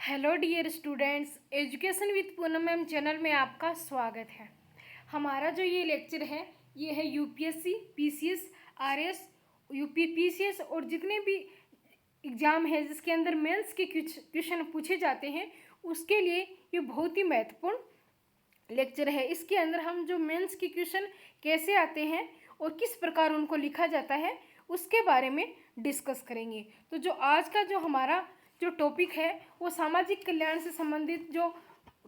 Hello dear students, education with Poonam ma'am channel में आपका स्वागत है। हमारा जो ये लेक्चर है ये है UPSC, PCS, RS, UP PCS और जितने भी एग्ज़ाम है जिसके अंदर मेंस के क्वेश्चन पूछे जाते हैं उसके लिए ये बहुत ही महत्वपूर्ण लेक्चर है। इसके अंदर हम जो मेंस के क्वेश्चन कैसे आते हैं और किस प्रकार उनको लिखा जाता है उसके बारे में डिस्कस करेंगे। तो जो आज का जो हमारा जो टॉपिक है वो सामाजिक कल्याण से संबंधित जो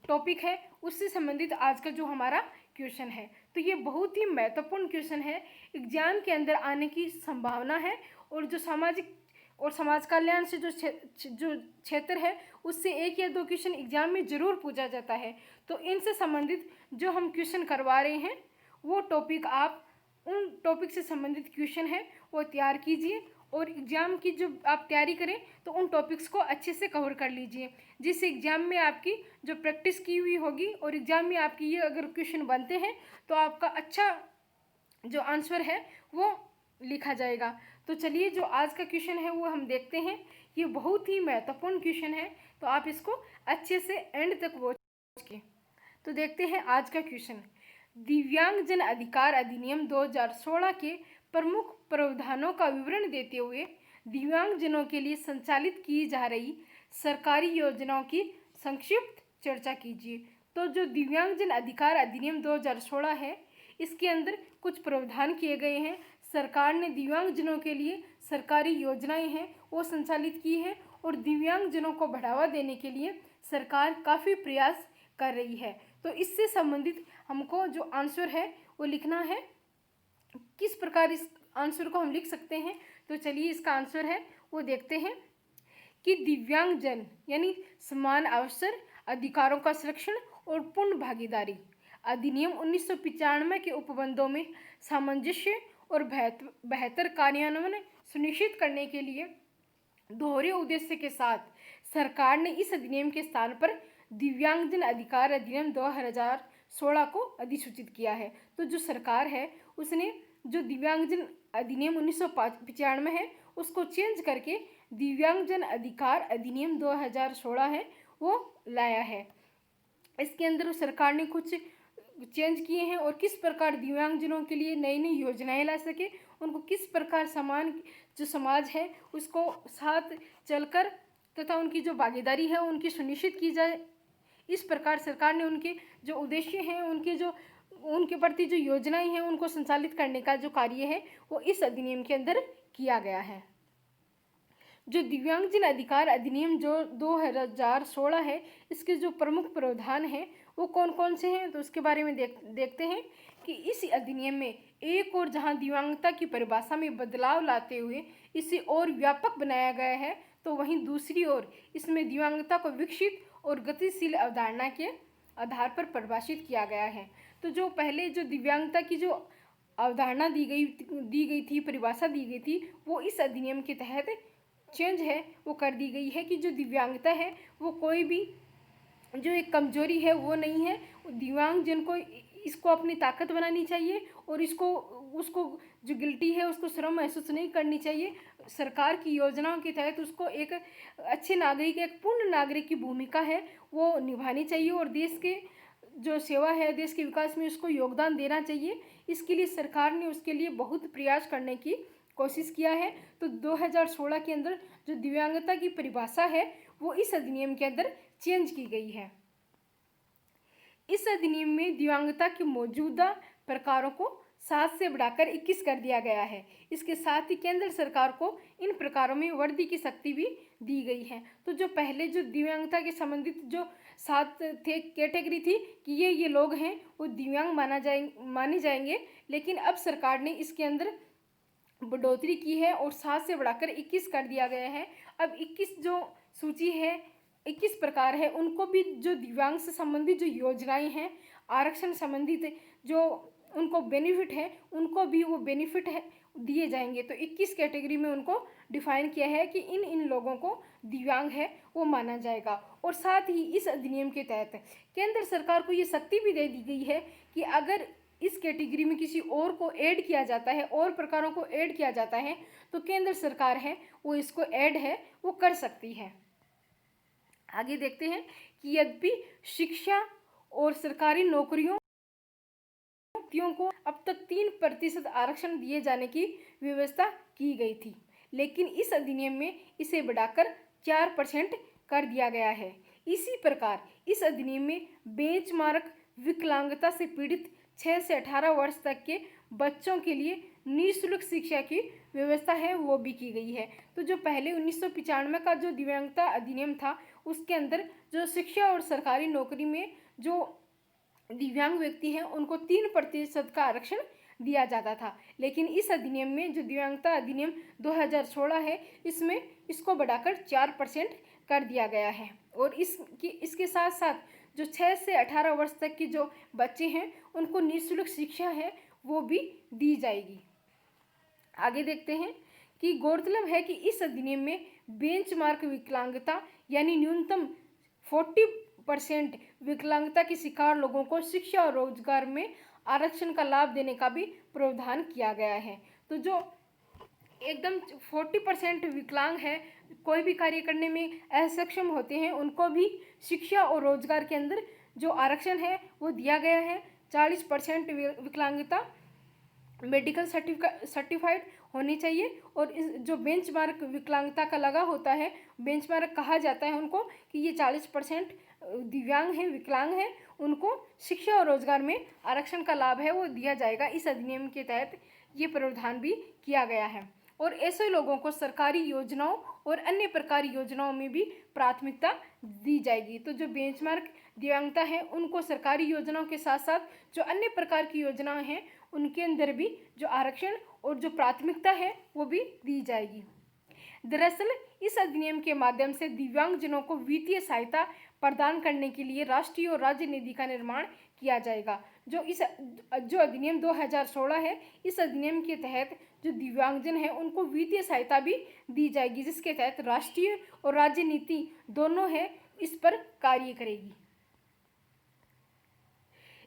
टॉपिक है उससे संबंधित आज का जो हमारा क्वेश्चन है। तो ये बहुत ही महत्वपूर्ण क्वेश्चन है, एग्जाम के अंदर आने की संभावना है और जो सामाजिक और समाज कल्याण से जो क्षेत्र है उससे एक या दो क्वेश्चन एग्जाम में ज़रूर पूछा जाता है। तो इनसे संबंधित जो हम क्वेश्चन करवा रहे हैं वो टॉपिक आप उन टॉपिक से संबंधित क्वेश्चन है वो तैयार कीजिए और एग्ज़ाम की जो आप तैयारी करें तो उन टॉपिक्स को अच्छे से कवर कर लीजिए, जिससे एग्ज़ाम में आपकी जो प्रैक्टिस की हुई होगी और एग्ज़ाम में आपकी ये अगर क्वेश्चन बनते हैं तो आपका अच्छा जो आंसर है वो लिखा जाएगा। तो चलिए जो आज का क्वेश्चन है वो हम देखते हैं। ये बहुत ही महत्वपूर्ण क्वेश्चन है तो आप इसको अच्छे से एंड तक वॉच कीजिए। तो देखते हैं आज का क्वेश्चन। दिव्यांगजन अधिकार अधिनियम 2016 के प्रमुख प्रावधानों का विवरण देते हुए दिव्यांगजनों के लिए संचालित की जा रही सरकारी योजनाओं की संक्षिप्त चर्चा कीजिए। तो जो दिव्यांगजन अधिकार अधिनियम 2016 है इसके अंदर कुछ प्रावधान किए गए हैं। सरकार ने दिव्यांगजनों के लिए सरकारी योजनाएं हैं वो संचालित की हैं और दिव्यांगजनों को बढ़ावा देने के लिए सरकार काफ़ी प्रयास कर रही है। तो इससे संबंधित हमको जो आंसर है वो लिखना है। किस प्रकार इस आंसर को हम लिख सकते हैं तो चलिए इसका आंसर है वो देखते हैं कि दिव्यांगजन यानी समान अवसर, अधिकारों का संरक्षण और पूर्ण भागीदारी अधिनियम 1995 के उपबंधों में सामंजस्य और बेहतर कार्यान्वयन सुनिश्चित करने के लिए दोहरे उद्देश्य के साथ सरकार ने इस अधिनियम के स्थान पर दिव्यांगजन अधिकार अधिनियम 2016 को अधिसूचित किया है। तो जो सरकार है उसने जो दिव्यांगजन अधिनियम 1995 है उसको चेंज करके दिव्यांगजन अधिकार अधिनियम 2016 है वो लाया है। इसके अंदर सरकार ने कुछ चेंज किए हैं और किस प्रकार दिव्यांगजनों के लिए नई नई योजनाएं ला सके, उनको किस प्रकार समान जो समाज है उसको साथ चलकर तथा उनकी जो भागीदारी है उनकी सुनिश्चित की जाए। इस प्रकार सरकार ने उनके जो उद्देश्य हैं उनके प्रति जो योजनाएं हैं उनको संचालित करने का जो कार्य है वो इस अधिनियम के अंदर किया गया है। जो दिव्यांगजन अधिकार अधिनियम जो 2016 है इसके जो प्रमुख प्रावधान हैं वो कौन कौन से हैं तो उसके बारे में देखते हैं कि इस अधिनियम में एक और जहां दिव्यांगता की परिभाषा में बदलाव लाते हुए इसे और व्यापक बनाया गया है तो वहीं दूसरी ओर इसमें दिव्यांगता को विकसित और गतिशील अवधारणा के आधार पर परिभाषित किया गया है। तो जो पहले जो दिव्यांगता की जो अवधारणा दी गई थी, परिभाषा दी गई थी, वो इस अधिनियम के तहत चेंज है वो कर दी गई है कि जो दिव्यांगता है वो कोई भी जो एक कमजोरी है वो नहीं है। दिव्यांगजन को इसको अपनी ताकत बनानी चाहिए और उसको जो गिल्टी है उसको शर्म महसूस नहीं करनी चाहिए। सरकार की योजनाओं के तहत उसको एक अच्छे नागरिक, एक पूर्ण नागरिक की भूमिका है वो निभानी चाहिए और देश के जो सेवा है, देश के विकास में उसको योगदान देना चाहिए। इसके लिए सरकार ने उसके लिए बहुत प्रयास करने की कोशिश किया है। तो 2016 के अंदर जो दिव्यांगता की परिभाषा है वो इस अधिनियम के अंदर चेंज की गई है। इस अधिनियम में दिव्यांगता के मौजूदा प्रकारों को 7 से बढ़ाकर 21 कर दिया गया है। इसके साथ ही केंद्र सरकार को इन प्रकारों में वृद्धि की शक्ति भी दी गई है। तो जो पहले जो दिव्यांगता के संबंधित जो 7 थे कैटेगरी थी कि ये लोग हैं वो दिव्यांग माने जाएंगे, लेकिन अब सरकार ने इसके अंदर बढ़ोतरी की है और 7 से बढ़ाकर 21 कर दिया गया है। अब 21 जो सूची है 21 प्रकार है उनको भी जो दिव्यांग से संबंधित जो योजनाएं हैं, आरक्षण संबंधित जो उनको बेनिफिट है उनको भी वो बेनिफिट है दिए जाएंगे। तो 21 कैटेगरी में उनको डिफाइन किया है कि इन लोगों को दिव्यांग है वो माना जाएगा। और साथ ही इस अधिनियम के तहत केंद्र सरकार को ये शक्ति भी दे दी गई है कि अगर इस कैटेगरी में किसी और को ऐड किया जाता है, और प्रकारों को ऐड किया जाता है तो केंद्र सरकार है वो इसको ऐड है वो कर सकती है। आगे देखते हैं कि यद्यपि शिक्षा और सरकारी नौकरियों को अब तक 3% आरक्षण दिए जाने की व्यवस्था की गई थी, लेकिन इस अधिनियम में इसे बढ़ाकर 4% कर दिया गया है। इसी प्रकार इस अधिनियम में बेंचमार्क विकलांगता से पीड़ित 6 से 18 वर्ष तक के बच्चों के लिए निःशुल्क शिक्षा की व्यवस्था है वो भी की गई है। तो जो पहले 1995 का जो दिव्यांगता अधिनियम था उसके अंदर जो शिक्षा और सरकारी नौकरी में जो दिव्यांग व्यक्ति हैं उनको 3% का आरक्षण दिया जाता था, लेकिन इस अधिनियम में जो दिव्यांगता अधिनियम 2016 है इसमें इसको बढ़ाकर 4% कर दिया गया है। और इसके साथ साथ जो 6 से 18 वर्ष तक के जो बच्चे हैं उनको निःशुल्क शिक्षा है वो भी दी जाएगी। आगे देखते हैं कि गौरतलब है कि इस अधिनियम में बेंचमार्क विकलांगता यानी न्यूनतम 40% विकलांगता के शिकार लोगों को शिक्षा और रोजगार में आरक्षण का लाभ देने का भी प्रावधान किया गया है। तो जो एकदम 40% विकलांग है, कोई भी कार्य करने में असक्षम होते हैं, उनको भी शिक्षा और रोजगार के अंदर जो आरक्षण है वो दिया गया है। 40% विकलांगता मेडिकल सर्टिफाइड होनी चाहिए। और इस जो बेंचमार्क विकलांगता का लगा होता है, बेंचमार्क कहा जाता है उनको कि ये 40% दिव्यांग हैं, विकलांग हैं, उनको शिक्षा और रोजगार में आरक्षण का लाभ है वो दिया जाएगा। इस अधिनियम के तहत ये प्रावधान भी किया गया है। और ऐसे लोगों को सरकारी योजनाओं और अन्य प्रकार योजनाओं में भी प्राथमिकता दी जाएगी। तो जो बेंचमार्क दिव्यांगता है उनको सरकारी योजनाओं के साथ साथ जो अन्य प्रकार की योजनाएं हैं उनके अंदर भी जो आरक्षण और जो प्राथमिकता है वो भी दी जाएगी। दरअसल इस अधिनियम के माध्यम से दिव्यांगजनों को वित्तीय सहायता प्रदान करने के लिए राष्ट्रीय और राज्य निधि का निर्माण किया जाएगा। जो अधिनियम 2016 है, इस अधिनियम के तहत जो दिव्यांगजन है उनको वित्तीय सहायता भी दी जाएगी, जिसके तहत राष्ट्रीय और राज्य नीति दोनों है इस पर कार्य करेगी।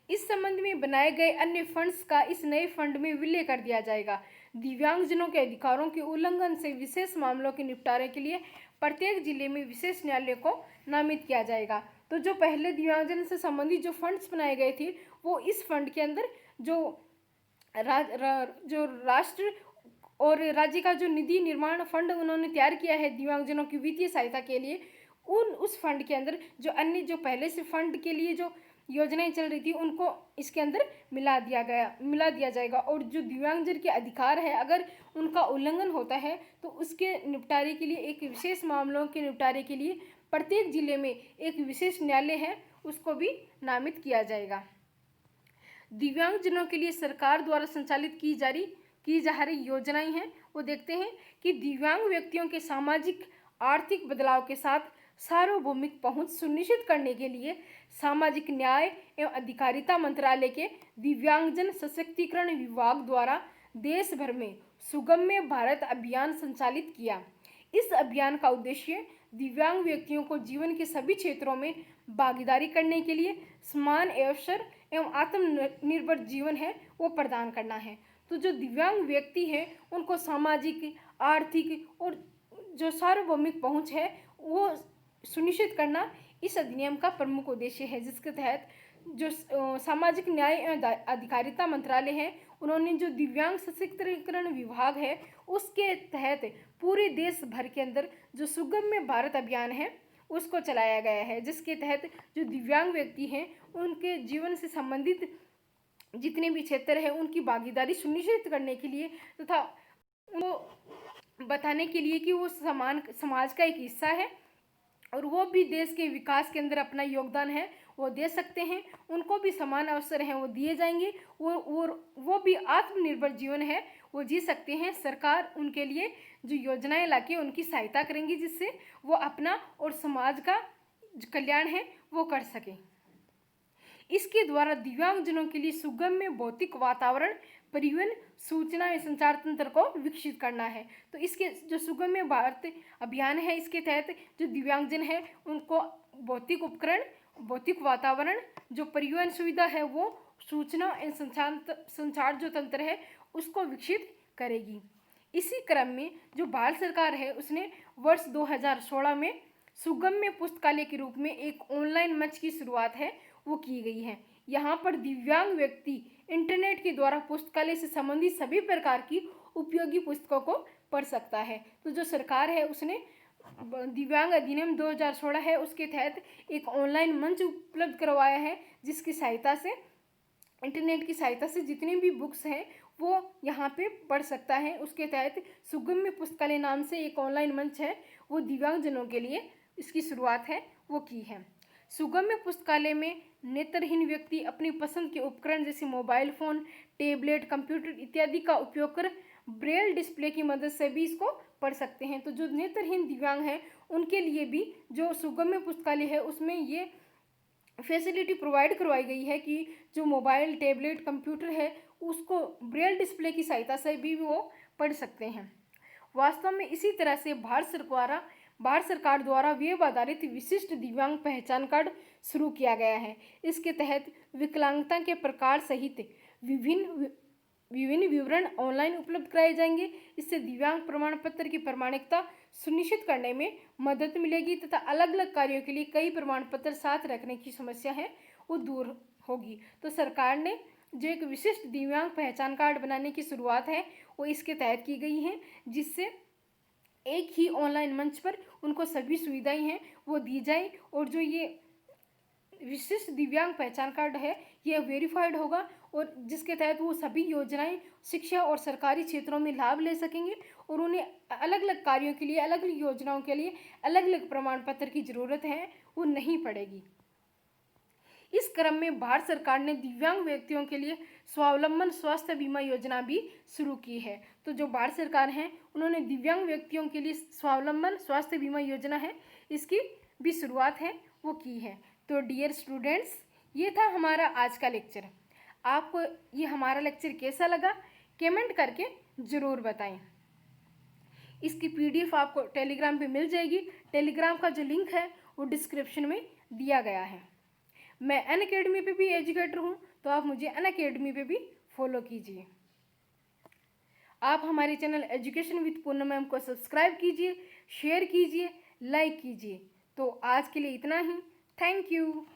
इस संबंध में बनाए गए अन्य फंड्स का इस नए फंड में विलय कर दिया जाएगा। दिव्यांगजनों के अधिकारों के उल्लंघन से विशेष मामलों के निपटारे के लिए प्रत्येक जिले में विशेष न्यायालय को नामित किया जाएगा। तो जो पहले दिव्यांगजन से संबंधित जो फंड्स बनाए गए थे वो इस फंड के अंदर जो राष्ट्र और राज्य का जो निधि निर्माण फंड उन्होंने तैयार किया है दिव्यांगजनों की वित्तीय सहायता के लिए, उस फंड के अंदर जो अन्य जो पहले से फंड के लिए जो योजनाएं चल रही थी उनको इसके अंदर मिला दिया जाएगा। और जो दिव्यांगजन के अधिकार है अगर उनका उल्लंघन होता है तो उसके निपटारे के लिए, एक विशेष मामलों के निपटारे के लिए प्रत्येक जिले में एक विशेष न्यायालय है उसको भी नामित किया जाएगा। दिव्यांगजनों के लिए सरकार द्वारा संचालित की जा रही योजनाएं हैं वो देखते हैं कि दिव्यांग व्यक्तियों के सामाजिक आर्थिक बदलाव के साथ सार्वभौमिक पहुंच सुनिश्चित करने के लिए सामाजिक न्याय एवं अधिकारिता मंत्रालय के दिव्यांगजन सशक्तिकरण विभाग द्वारा देश भर में सुगम्य भारत अभियान संचालित किया। इस अभियान का उद्देश्य दिव्यांग व्यक्तियों को जीवन के सभी क्षेत्रों में भागीदारी करने के लिए समान अवसर एवं आत्मनिर्भर जीवन है वो प्रदान करना है। तो जो दिव्यांग व्यक्ति है उनको सामाजिक, आर्थिक और जो सार्वभौमिक पहुंच है वो सुनिश्चित करना इस अधिनियम का प्रमुख उद्देश्य है, जिसके तहत जो सामाजिक न्याय एवं अधिकारिता मंत्रालय है उन्होंने जो दिव्यांग सशक्तिकरण विभाग है उसके तहत पूरे देश भर के अंदर जो सुगम्य भारत अभियान है उसको चलाया गया है, जिसके तहत जो दिव्यांग व्यक्ति हैं उनके जीवन से संबंधित जितने भी क्षेत्र है उनकी भागीदारी सुनिश्चित करने के लिए तथा वो बताने के लिए कि वो समाज का एक हिस्सा है और वो भी देश के विकास के अंदर अपना योगदान है वो दे सकते हैं, उनको भी समान अवसर हैं वो दिए जाएंगे और वो भी आत्मनिर्भर जीवन है वो जी सकते हैं। सरकार उनके लिए जो योजनाएं लाके उनकी सहायता करेंगी जिससे वो अपना और समाज का जो कल्याण है वो कर सकें। इसके द्वारा दिव्यांगजनों के लिए सुगम्य भौतिक वातावरण, परिवहन, सूचना एवं संचार तंत्र को विकसित करना है। तो इसके जो सुगम्य भारत अभियान है इसके तहत जो दिव्यांगजन है उनको भौतिक उपकरण, भौतिक वातावरण, जो परिवहन सुविधा है वो सूचना एवं संचार जो तंत्र है उसको विकसित करेगी। इसी क्रम में जो भारत सरकार है उसने वर्ष 2016 में सुगम्य पुस्तकालय के रूप में एक ऑनलाइन मंच की शुरुआत है वो की गई है। यहाँ पर दिव्यांग व्यक्ति इंटरनेट के द्वारा पुस्तकालय से संबंधित सभी प्रकार की उपयोगी पुस्तकों को पढ़ सकता है। तो जो सरकार है उसने दिव्यांग अधिनियम 2016 है उसके तहत एक ऑनलाइन मंच उपलब्ध करवाया है, जिसकी सहायता से इंटरनेट की सहायता से जितनी भी बुक्स हैं वो यहाँ पे पढ़ सकता है। उसके तहत सुगम्य पुस्तकालय नाम से एक ऑनलाइन मंच है वो दिव्यांगजनों के लिए इसकी शुरुआत है वो की है। सुगम्य पुस्तकालय में नेत्रहीन व्यक्ति अपनी पसंद के उपकरण जैसे मोबाइल फ़ोन, टैबलेट, कंप्यूटर इत्यादि का उपयोग कर ब्रेल डिस्प्ले की मदद से भी इसको पढ़ सकते हैं। तो जो नेत्रहीन दिव्यांग हैं उनके लिए भी जो सुगम्य पुस्तकालय है उसमें ये फैसिलिटी प्रोवाइड करवाई गई है कि जो मोबाइल, टैबलेट, कंप्यूटर है उसको ब्रेल डिस्प्ले की सहायता से भी वो पढ़ सकते हैं। वास्तव में इसी तरह से भारत सरकार द्वारा वेब आधारित विशिष्ट दिव्यांग पहचान कार्ड शुरू किया गया है। इसके तहत विकलांगता के प्रकार सहित विभिन्न विवरण ऑनलाइन उपलब्ध कराए जाएंगे। इससे दिव्यांग प्रमाण पत्र की प्रामाणिकता सुनिश्चित करने में मदद मिलेगी तथा अलग अलग कार्यों के लिए कई प्रमाण पत्र साथ रखने की समस्या है वो दूर होगी। तो सरकार ने जो एक विशिष्ट दिव्यांग पहचान कार्ड बनाने की शुरुआत है वो इसके तहत की गई है, जिससे एक ही ऑनलाइन मंच पर उनको सभी सुविधाएं हैं वो दी जाए और जो ये विशिष्ट दिव्यांग पहचान कार्ड है ये वेरीफाइड होगा और जिसके तहत वो सभी योजनाएं शिक्षा और सरकारी क्षेत्रों में लाभ ले सकेंगे और उन्हें अलग अलग कार्यों के लिए, अलग अलग योजनाओं के लिए अलग अलग प्रमाण पत्र की ज़रूरत है वो नहीं पड़ेगी। इस क्रम में भारत सरकार ने दिव्यांग व्यक्तियों के लिए स्वावलंबन स्वास्थ्य बीमा योजना भी शुरू की है। तो जो भारत सरकार है उन्होंने दिव्यांग व्यक्तियों के लिए स्वावलंबन स्वास्थ्य बीमा योजना है इसकी भी शुरुआत है वो की है। तो डियर स्टूडेंट्स, ये था हमारा आज का लेक्चर। आपको ये हमारा लेक्चर कैसा लगा कमेंट करके ज़रूर बताएं। इसकी PDF आपको टेलीग्राम पे मिल जाएगी। टेलीग्राम का जो लिंक है वो डिस्क्रिप्शन में दिया गया है। मैं अनअकैडमी पे भी एजुकेटर हूँ, तो आप मुझे अनअकैडमी पे भी फॉलो कीजिए। आप हमारे channel education with Poonam ma'am को सब्सक्राइब कीजिए, शेयर कीजिए, लाइक कीजिए। तो आज के लिए इतना ही। Thank you.